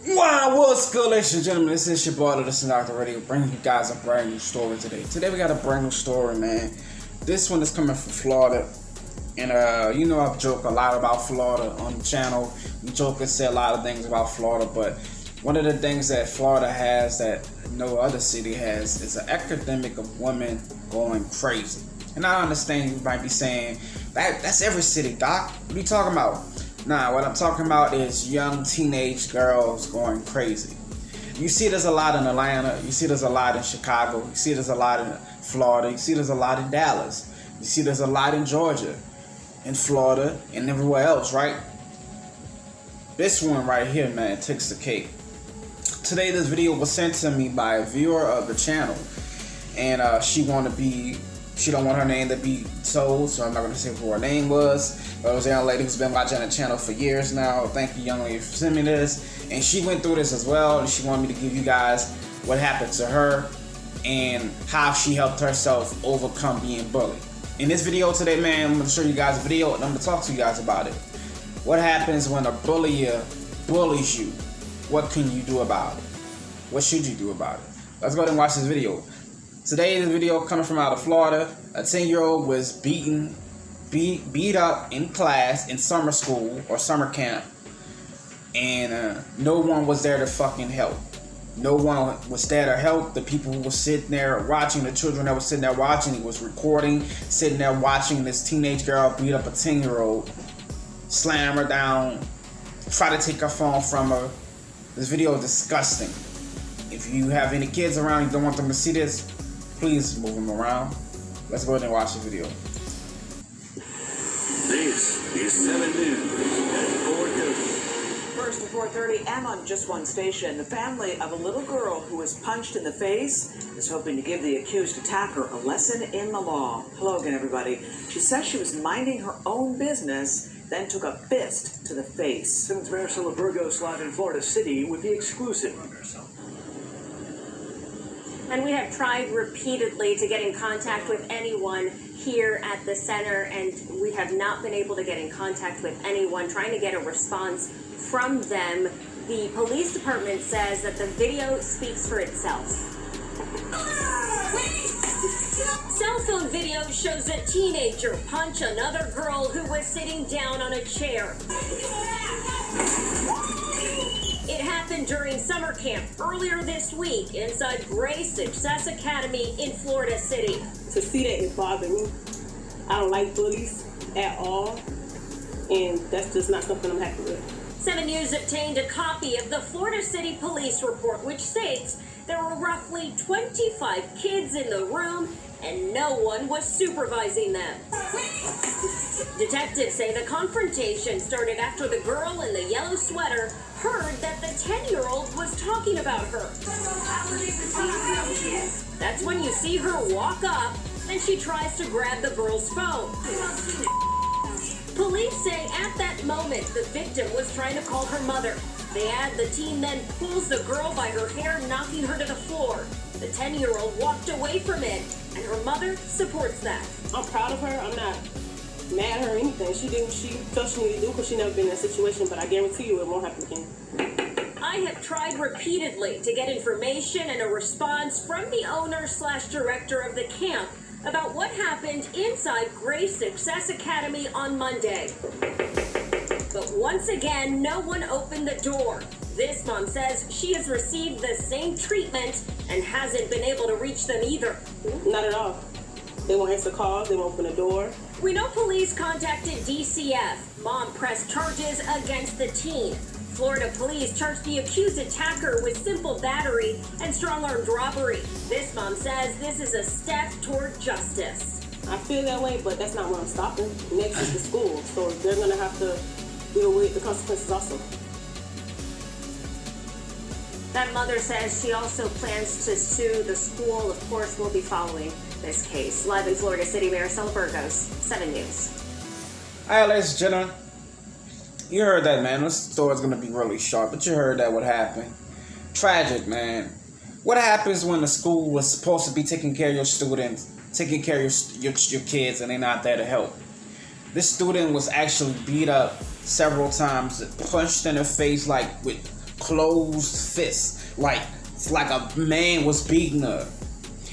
Wow, what's good, ladies and gentlemen? This is your boy, this is Dr. Radio, bringing you guys a brand new story today. Today we got a brand new story, man. This one is coming from Florida. And, you know, I've joked a lot about Florida on the channel. We joke and say a lot of things about Florida, but one of the things that Florida has that no other city has is an epidemic of women going crazy. And I understand you might be saying, that's every city, Doc. What are you talking about? Nah, what I'm talking about is young teenage girls going crazy. You see there's a lot in Atlanta, you see there's a lot in Chicago, you see there's a lot in Florida, you see there's a lot in Dallas, you see there's a lot in Georgia, in Florida, and everywhere else, right? This one right here, man, takes the cake. Today this video was sent to me by a viewer of the channel, and she don't want her name to be told, so I'm not going to say who her name was. But it was a young lady who's been watching the channel for years now. Thank you, young lady, for sending me this. And she went through this as well, and she wanted me to give you guys what happened to her and how she helped herself overcome being bullied. In this video today, man, I'm going to show you guys a video, and I'm going to talk to you guys about it. What happens when a bullier bullies you? What can you do about it? What should you do about it? Let's go ahead and watch this video. Today, this video coming from out of Florida. A 10-year-old was beat up in class in summer school or summer camp, and no one was there to fucking help. No one was there to help. The people who were sitting there watching, the children that were sitting there watching, he was recording, sitting there watching this teenage girl beat up a 10-year-old, slam her down, try to take her phone from her. This video is disgusting. If you have any kids around, you don't want them to see this, please move them around. Let's go ahead and watch the video. This is 7 News at 4:30. First at 4:30 and on just one station, the family of a little girl who was punched in the face is hoping to give the accused attacker a lesson in the law. Hello again, everybody. She says she was minding her own business, then took a fist to the face. Simmons Mayor Burgos live in Florida City with the exclusive. And we have tried repeatedly to get in contact with anyone here at the center, and we have not been able to get in contact with anyone, trying to get a response from them. The police department says that the video speaks for itself. Cell phone video shows a teenager punch another girl who was sitting down on a chair. It happened during summer camp earlier this week inside Success Academy in Florida City. To see that is bothering me. I don't like bullies at all, and that's just not something I'm happy with. 7 News obtained a copy of the Florida City Police report, which states there were roughly 25 kids in the room and no one was supervising them. Detectives say the confrontation started after the girl in the yellow sweater heard that the 10-year-old was talking about her. That's when you see her walk up and she tries to grab the girl's phone. Police say at that moment the victim was trying to call her mother. They add the teen then pulls the girl by her hair, knocking her to the floor. The 10-year-old walked away from it, and her mother supports that. I'm proud of her. I'm not mad at her or anything. She did what she felt she needed to do because she never been in that situation, but I guarantee you it won't happen again. I have tried repeatedly to get information and a response from the owner/director of the camp about what happened inside Success Academy on Monday. But once again, no one opened the door. This mom says she has received the same treatment and hasn't been able to reach them either. Not at all. They won't answer calls, they won't open the door. We know police contacted DCF. Mom pressed charges against the teen. Florida police charged the accused attacker with simple battery and strong-armed robbery. This mom says this is a step toward justice. I feel that way, but that's not where I'm stopping. Next is the school, so they're going to have to deal with the consequences also. That mother says she also plans to sue the school. Of course, we'll be following this case. Live in Florida City, Mayor Burgos, 7 News. All right, ladies and gentlemen, you heard that, man. This story's going to be really short, but you heard that what happened. Tragic, man. What happens when the school was supposed to be taking care of your students, taking care of your kids, and they're not there to help? This student was actually beat up several times, punched in the face like with closed fist, like it's like a man was beating her.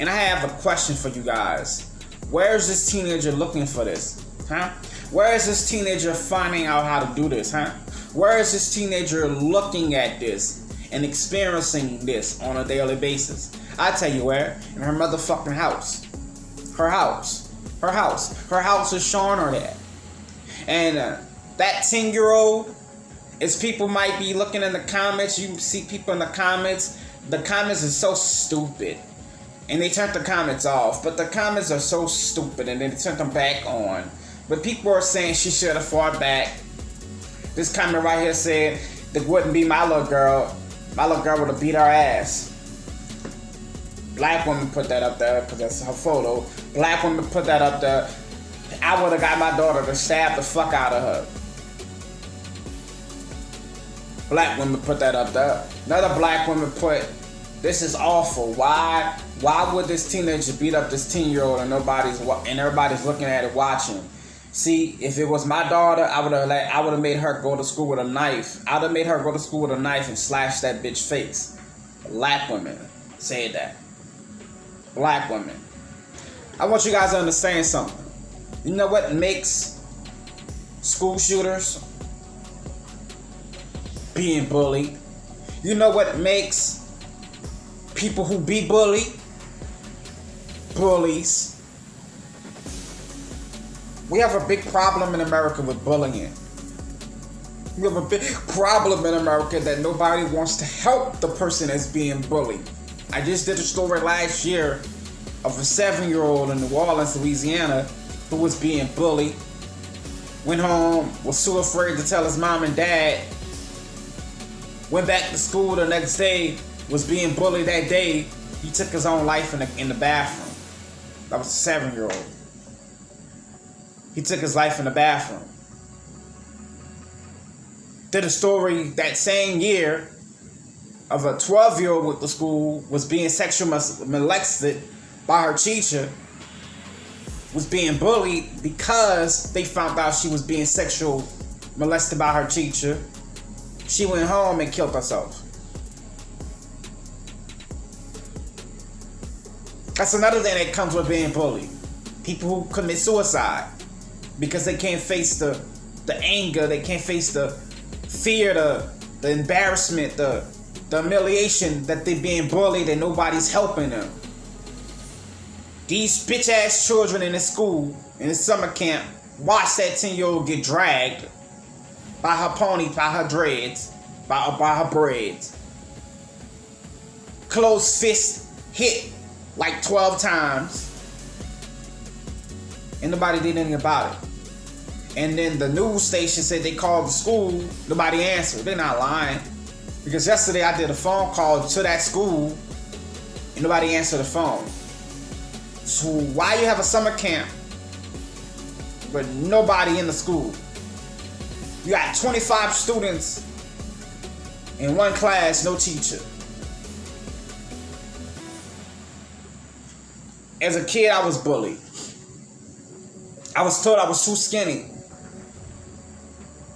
And I have a question for you guys. Where is this teenager looking for this? Huh? Where is this teenager finding out how to do this? Huh? Where is this teenager looking at this and experiencing this on a daily basis? I tell you where. In her motherfucking house. Her house. Her house. Her house is showing her that. And that 10-year-old, as people might be looking in the comments, you see people in the comments are so stupid. And they turned the comments off, but the comments are so stupid and then they turned them back on. But people are saying she should have fought back. This comment right here said, that wouldn't be my little girl. My little girl would have beat her ass. Black woman put that up there because that's her photo. Black woman put that up there. I would have got my daughter to stab the fuck out of her. Black woman put that up there. Another black woman put, this is awful. Why would this teenager beat up this 10-year-old and everybody's looking at it watching? See, if it was my daughter, I would have made her go to school with a knife. I would have made her go to school with a knife and slash that bitch face. Black women say that. Black women. I want you guys to understand something. You know what makes school shooters? Being bullied. You know what makes people who be bullied? Bullies. We have a big problem in America with bullying. We have a big problem in America that nobody wants to help the person that's being bullied. I just did a story last year of a 7-year-old in New Orleans, Louisiana, who was being bullied. Went home, was too afraid to tell his mom and dad. Went back to school the next day, was being bullied that day. He took his own life in the bathroom. That was a 7-year-old. He took his life in the bathroom. Did a story that same year of a 12-year-old with the school was being sexually molested by her teacher, was being bullied because they found out she was being sexually molested by her teacher. She went home and killed herself. That's another thing that comes with being bullied. People who commit suicide because they can't face the anger, they can't face the fear, the embarrassment, the humiliation that they're being bullied and nobody's helping them. These bitch ass children in the school, in the summer camp, watch that 10-year-old get dragged by her pony, by her dreads, by her braids. Closed fist hit like 12 times. And nobody did anything about it. And then the news station said they called the school. Nobody answered. They're not lying. Because yesterday I did a phone call to that school and nobody answered the phone. So why you have a summer camp but nobody in the school? You got 25 students in one class, no teacher. As a kid, I was bullied. I was told I was too skinny.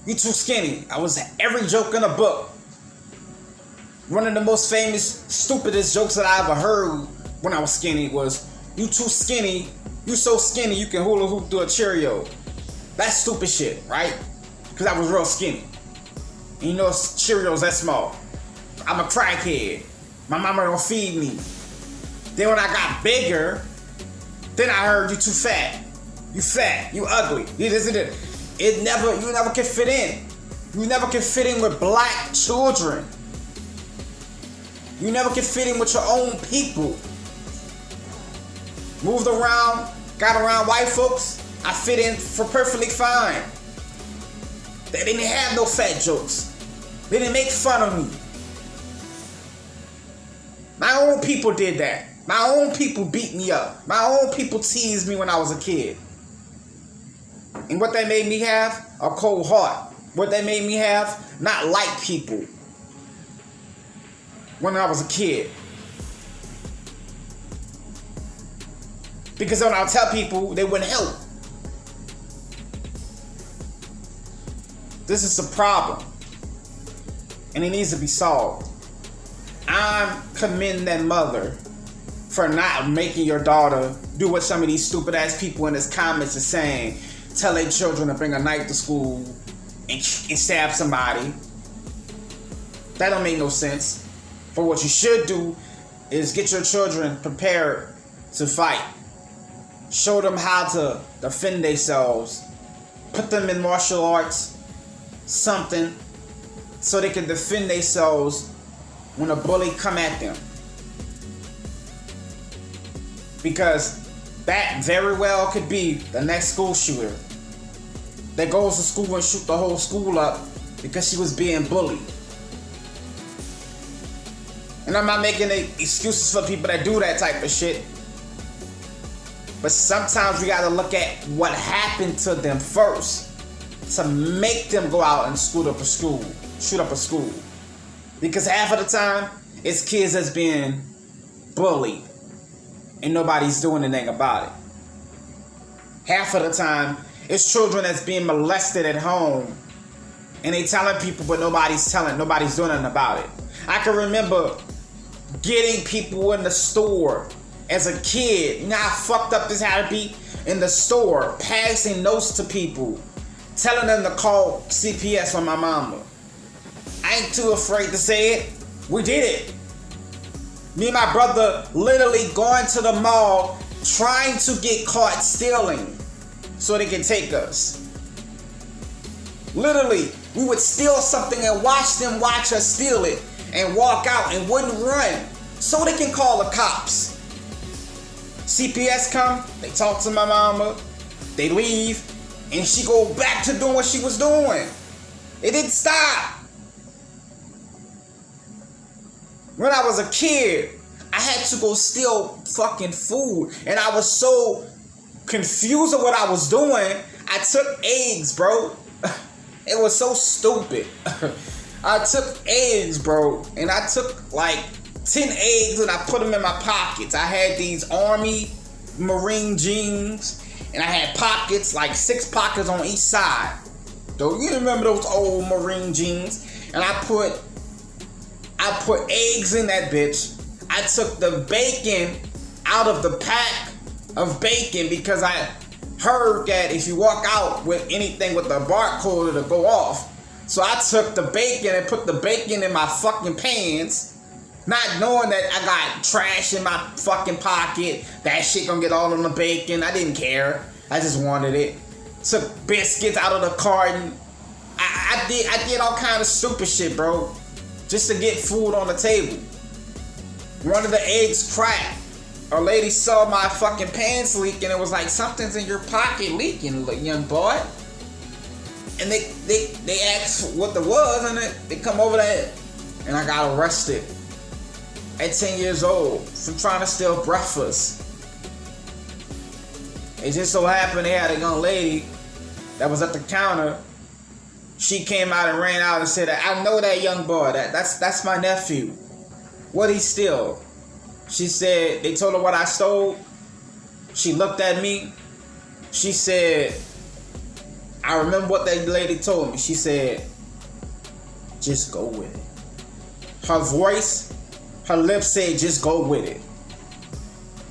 You too skinny. I was every joke in a book. One of the most famous, stupidest jokes that I ever heard when I was skinny was, you too skinny, you so skinny you can hula hoop through a Cheerio. That's stupid shit, right? Because I was real skinny. And you know Cheerios that small. I'm a crackhead. My mama don't feed me. Then when I got bigger, then I heard you too fat. You fat, you ugly. You never can fit in. You never can fit in with black children. You never can fit in with your own people. Moved around, got around white folks, I fit in for perfectly fine. They didn't have no fat jokes. They didn't make fun of me. My own people did that. My own people beat me up. My own people teased me when I was a kid. And what that made me have? A cold heart. What that made me have? Not like people. When I was a kid. Because when I tell people, they wouldn't help. This is the problem. and it needs to be solved. I'm commending that mother for not making your daughter do what some of these stupid ass people in this comments are saying. Tell their children to bring a knife to school and stab somebody. That don't make no sense. But what you should do is get your children prepared to fight. Show them how to defend themselves. Put them in martial arts, something, so they can defend themselves when a bully come at them. Because that very well could be the next school shooter that goes to school and shoot the whole school up because she was being bullied. And I'm not making any excuses for people that do that type of shit. But sometimes we gotta look at what happened to them first to make them go out and shoot up a school. Because half of the time, it's kids that's being bullied and nobody's doing anything about it. Half of the time, it's children that's being molested at home and they telling people, but nobody's doing nothing about it. I can remember getting people in the store as a kid. You know how fucked up this had to be? In the store, passing notes to people, telling them to call CPS on my mama. I ain't too afraid to say it. We did it. Me and my brother literally going to the mall trying to get caught stealing so they can take us. Literally, we would steal something and watch them watch us steal it and walk out and wouldn't run so they can call the cops. CPS come, they talk to my mama, they leave, and she go back to doing what she was doing. It didn't stop. When I was a kid, I had to go steal fucking food, and I was so confused of what I was doing. I took eggs, bro. It was so stupid. I took eggs, bro, and I took like 10 eggs and I put them in my pockets. I had these Army Marine jeans, and I had pockets, like 6 pockets on each side. Though you remember those old Marine jeans? And I put eggs in that bitch. I took the bacon out of the pack of bacon because I heard that if you walk out with anything with the barcode, it'll go off. So I took the bacon and put the bacon in my fucking pants, not knowing that I got trash in my fucking pocket. That shit gonna get all on the bacon. I didn't care. I just wanted it. Took biscuits out of the carton. I did all kind of stupid shit, bro, just to get food on the table. One of the eggs cracked. A lady saw my fucking pants leak and it was like, something's in your pocket leaking, young boy. And they asked what it was, and they come over there, and I got arrested at 10 years old for trying to steal breakfast. It just so happened they had a young lady that was at the counter. She came out and ran out and said, I know that young boy, that's my nephew. What'd he steal? She said, they told her what I stole. She looked at me. She said, I remember what that lady told me. She said, just go with it. Her voice, her lips said, just go with it.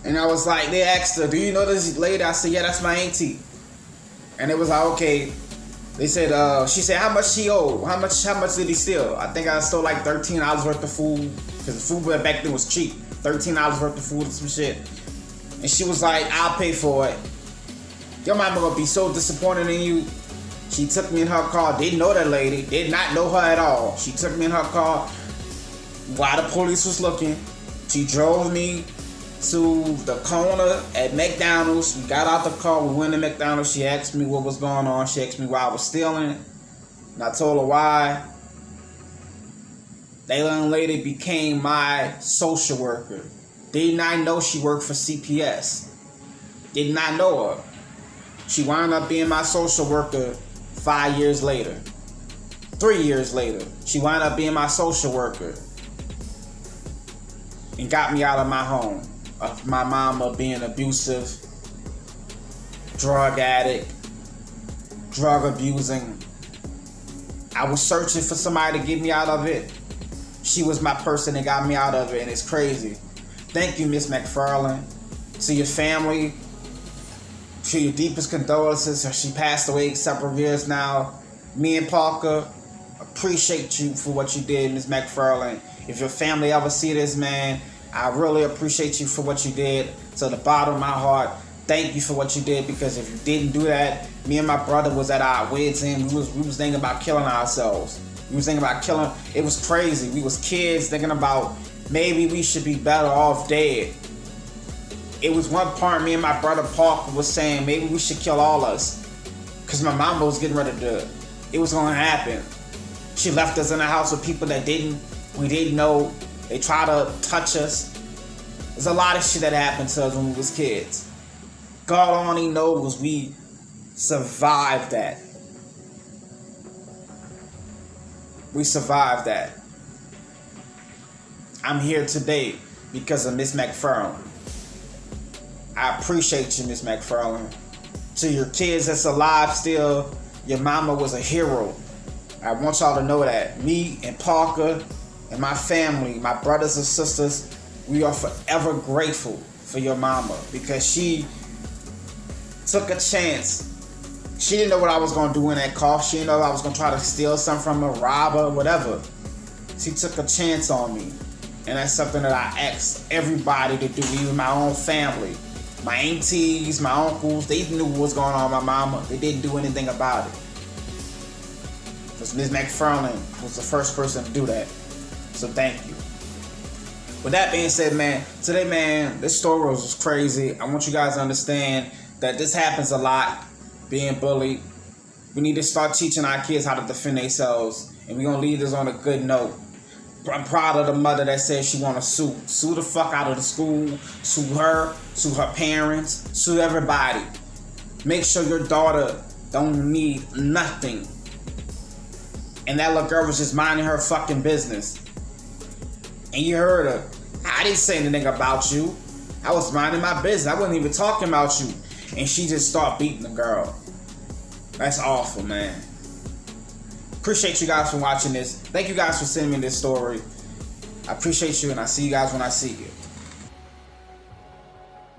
And I was like, they asked her, do you know this lady? I said, yeah, that's my auntie. And it was like, okay. They said, she said, how much she owed? How much did he steal? I think I stole like $13 worth of food, because the food back then was cheap. $13 worth of food and some shit. And she was like, I'll pay for it. Your mama gonna be so disappointed in you. She took me in her car. Didn't know that lady. Did not know her at all. She took me in her car while the police was looking. She drove me to the corner at McDonald's. We got out the car. We went to McDonald's. She asked me what was going on. She asked me why I was stealing. And I told her why. That young lady became my social worker. Did not know she worked for CPS. Did not know her. She wound up being my social worker 5 years later. 3 years later, she wound up being my social worker and got me out of my home. Of my mama being abusive, drug addict, drug abusing. I was searching for somebody to get me out of it. She was my person that got me out of it, and it's crazy. Thank you, Miss McFarland. To your family, to your deepest condolences. She passed away several years now. Me and Parker appreciate you for what you did, Miss McFarland. If your family ever see this, man, I really appreciate you for what you did. To the bottom of my heart, thank you for what you did, because if you didn't do that, me and my brother was at our wits' end. We was thinking about killing ourselves. We was thinking about killing. It was crazy. We was kids thinking about maybe we should be better off dead. It was one part me and my brother Parker was saying maybe we should kill all us, because my mama was getting ready to. It was gonna happen. She left us in the house with people that we didn't know. They tried to touch us. There's a lot of shit that happened to us when we was kids. God only knows we survived that. We survived that. I'm here today because of Miss McFarland. I appreciate you, Miss McFarland. To your kids that's alive still, your mama was a hero. I want y'all to know that. Me and Parker and my family, my brothers and sisters, we are forever grateful for your mama, because she took a chance. She didn't know what I was going to do in that car. She didn't know I was going to try to steal something from her, rob her, whatever. She took a chance on me. And that's something that I asked everybody to do, even my own family. My aunties, my uncles, they knew what was going on with my mama. They didn't do anything about it. Because Ms. McFarland was the first person to do that. So thank you. With that being said, man, today, man, this story was crazy. I want you guys to understand that this happens a lot, being bullied. We need to start teaching our kids how to defend themselves. And we're going to leave this on a good note. I'm proud of the mother that says she want to sue the fuck out of the school, sue her parents, sue everybody. Make sure your daughter don't need nothing. And that little girl was just minding her fucking business. And you heard her. I didn't say anything about you. I was minding my business. I wasn't even talking about you. And she just started beating the girl. That's awful, man. Appreciate you guys for watching this. Thank you guys for sending me this story. I appreciate you, and I see you guys when I see you.